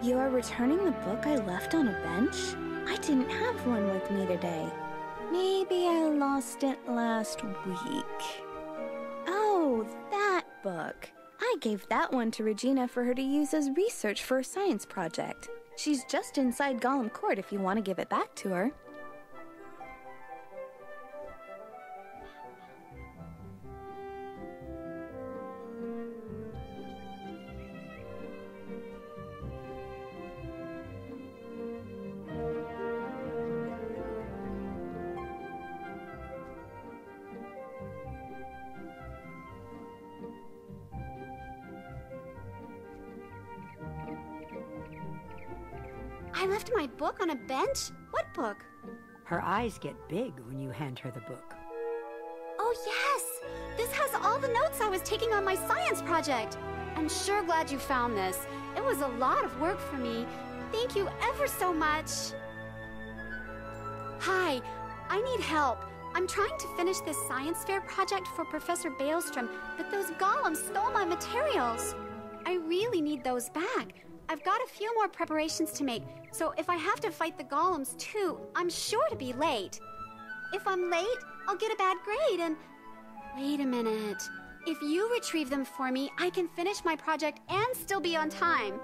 You are returning the book I left on a bench? I didn't have one with me today. Maybe I lost it last week. Oh, that book. I gave that one to Regina for her to use as research for a science project. She's just inside Gollum Court if you want to give it back to her. I left my book on a bench? What book? Her eyes get big when you hand her the book. Oh yes! This has all the notes I was taking on my science project. I'm sure glad you found this. It was a lot of work for me. Thank you ever so much. Hi, I need help. I'm trying to finish this science fair project for Professor Baelstrom, but those golems stole my materials. I really need those back. I've got a few more preparations to make, so if I have to fight the golems too, I'm sure to be late. If I'm late, I'll get a bad grade and... Wait a minute. If you retrieve them for me, I can finish my project and still be on time.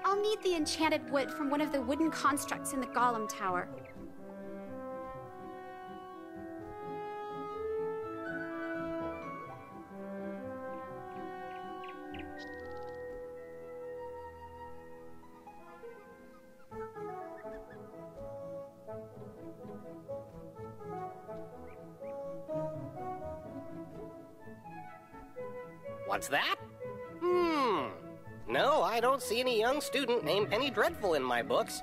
I'll need the enchanted wood from one of the wooden constructs in the Golem Tower. What's that? No, I don't see any young student named Penny Dreadful in my books.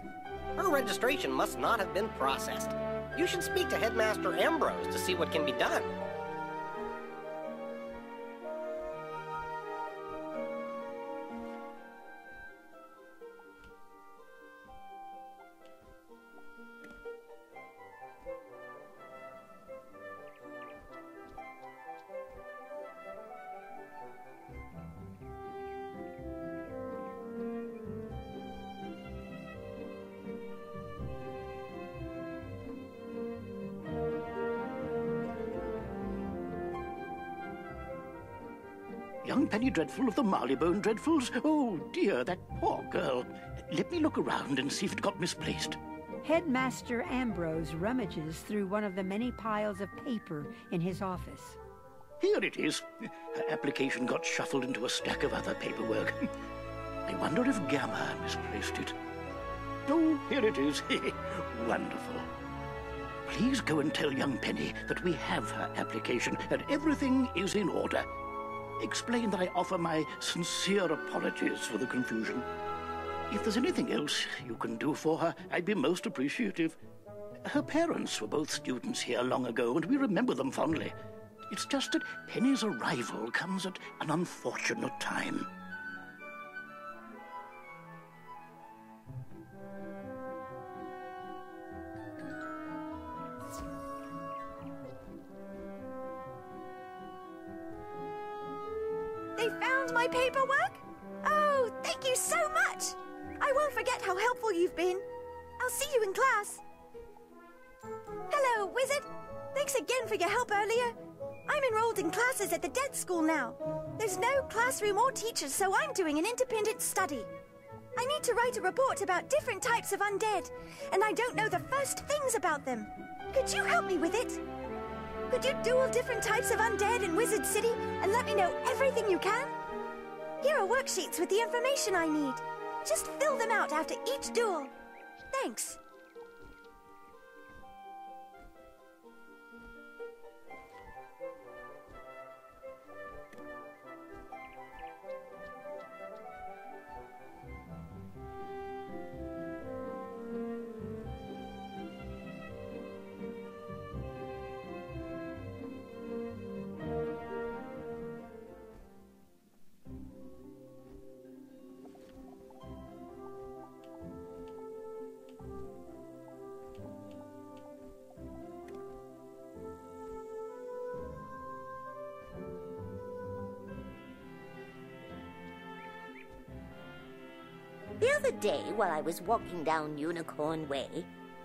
Her registration must not have been processed. You should speak to Headmaster Ambrose to see what can be done. Young Penny Dreadful of the Marleybone Dreadfuls? Oh, dear, that poor girl. Let me look around and see if it got misplaced. Headmaster Ambrose rummages through one of the many piles of paper in his office. Here it is. Her application got shuffled into a stack of other paperwork. I wonder if Gamma misplaced it. Oh, here it is. Wonderful. Please go and tell young Penny that we have her application and everything is in order. Explain that I offer my sincere apologies for the confusion. If there's anything else you can do for her, I'd be most appreciative. Her parents were both students here long ago, and we remember them fondly. It's just that Penny's arrival comes at an unfortunate time. They found my paperwork? Oh, thank you so much! I won't forget how helpful you've been. I'll see you in class. Hello, Wizard. Thanks again for your help earlier. I'm enrolled in classes at the Dead School now. There's no classroom or teachers, so I'm doing an independent study. I need to write a report about different types of undead, and I don't know the first things about them. Could you help me with it? Could you duel different types of undead in Wizard City and let me know everything you can? Here are worksheets with the information I need. Just fill them out after each duel. Thanks. other day, while I was walking down Unicorn Way,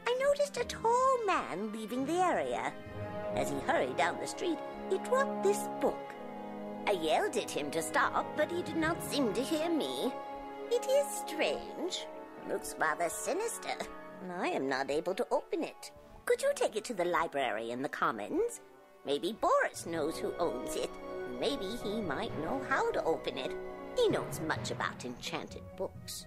I noticed a tall man leaving the area. As he hurried down the street, he dropped this book. I yelled at him to stop, but he did not seem to hear me. It is strange. Looks rather sinister. I am not able to open it. Could you take it to the library in the Commons? Maybe Boris knows who owns it. Maybe he might know how to open it. He knows much about enchanted books.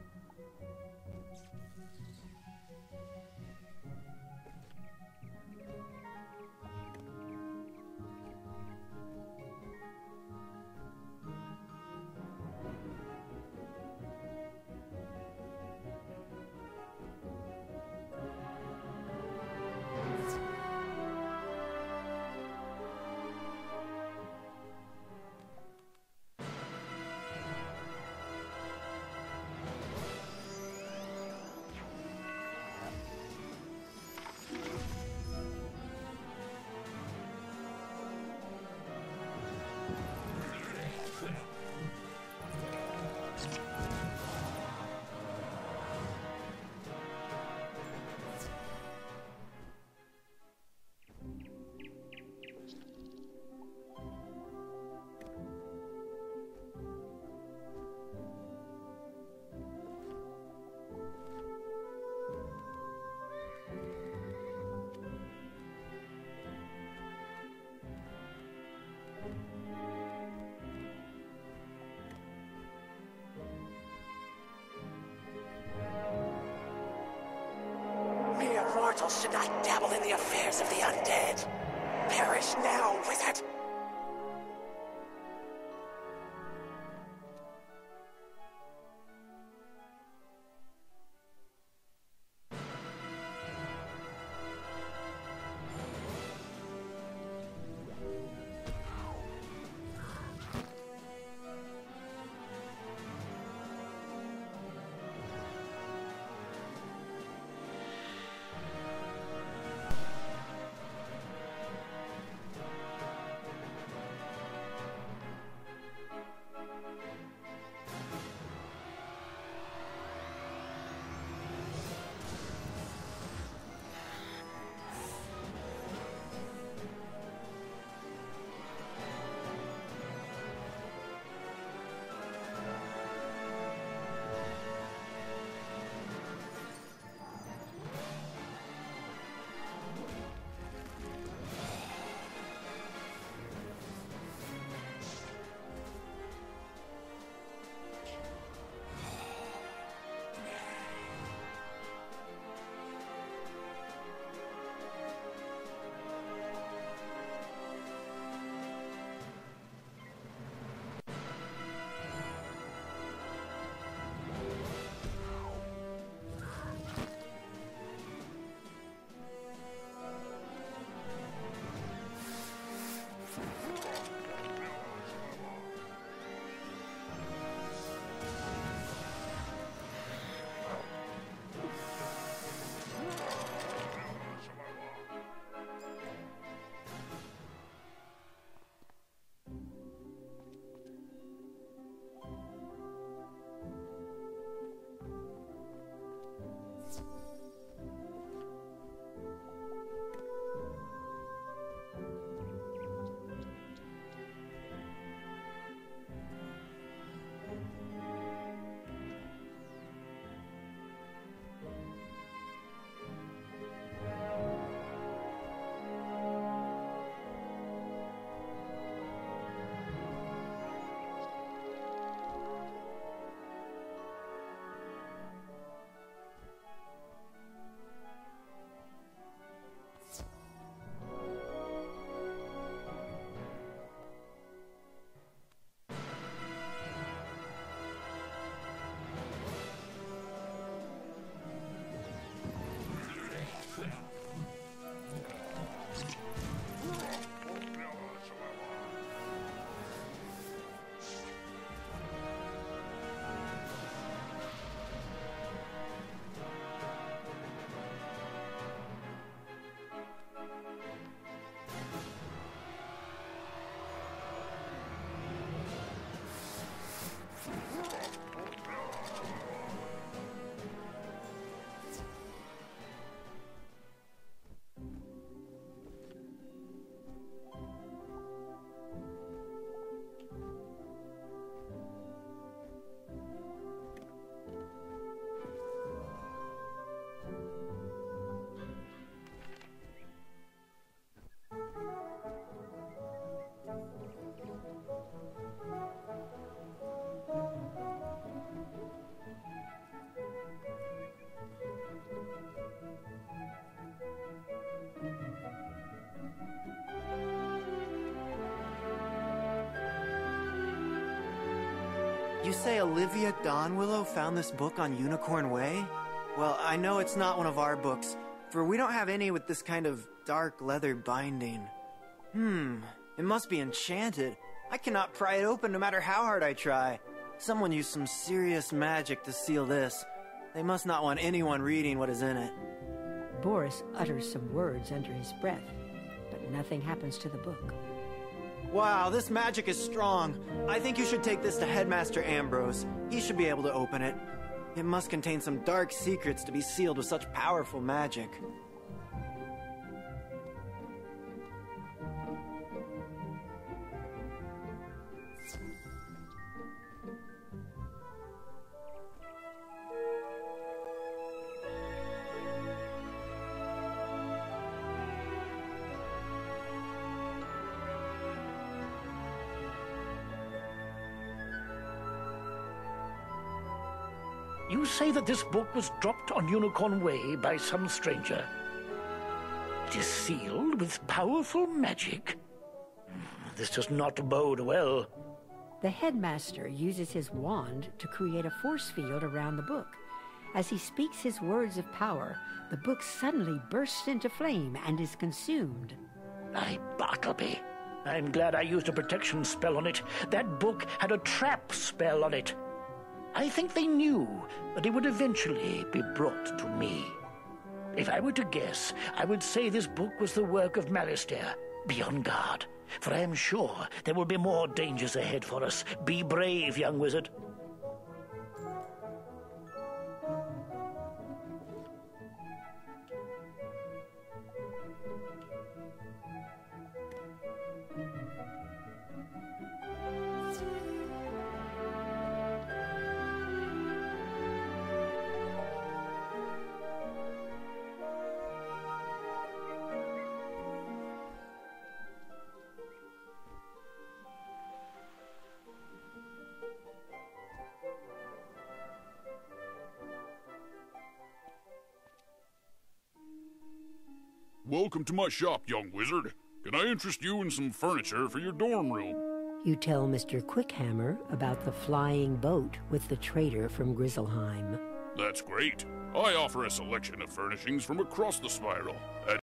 Mere mortals should not dabble in the affairs of the undead. Perish now, wizard! You say Olivia Donwillow found this book on Unicorn Way? Well, I know it's not one of our books, for we don't have any with this kind of dark leather binding. It must be enchanted. I cannot pry it open no matter how hard I try. Someone used some serious magic to seal this. They must not want anyone reading what is in it. Boris utters some words under his breath, but nothing happens to the book. Wow, this magic is strong. I think you should take this to Headmaster Ambrose. He should be able to open it. It must contain some dark secrets to be sealed with such powerful magic. You say that this book was dropped on Unicorn Way by some stranger. It is sealed with powerful magic. This does not bode well. The headmaster uses his wand to create a force field around the book. As he speaks his words of power, the book suddenly bursts into flame and is consumed. My Bartleby. I'm glad I used a protection spell on it. That book had a trap spell on it. I think they knew that it would eventually be brought to me. If I were to guess, I would say this book was the work of Malistaire. Be on guard, for I am sure there will be more dangers ahead for us. Be brave, young wizard. Welcome to my shop, young wizard. Can I interest you in some furniture for your dorm room? You tell Mr. Quickhammer about the flying boat with the trader from Grizzleheim. That's great. I offer a selection of furnishings from across the spiral.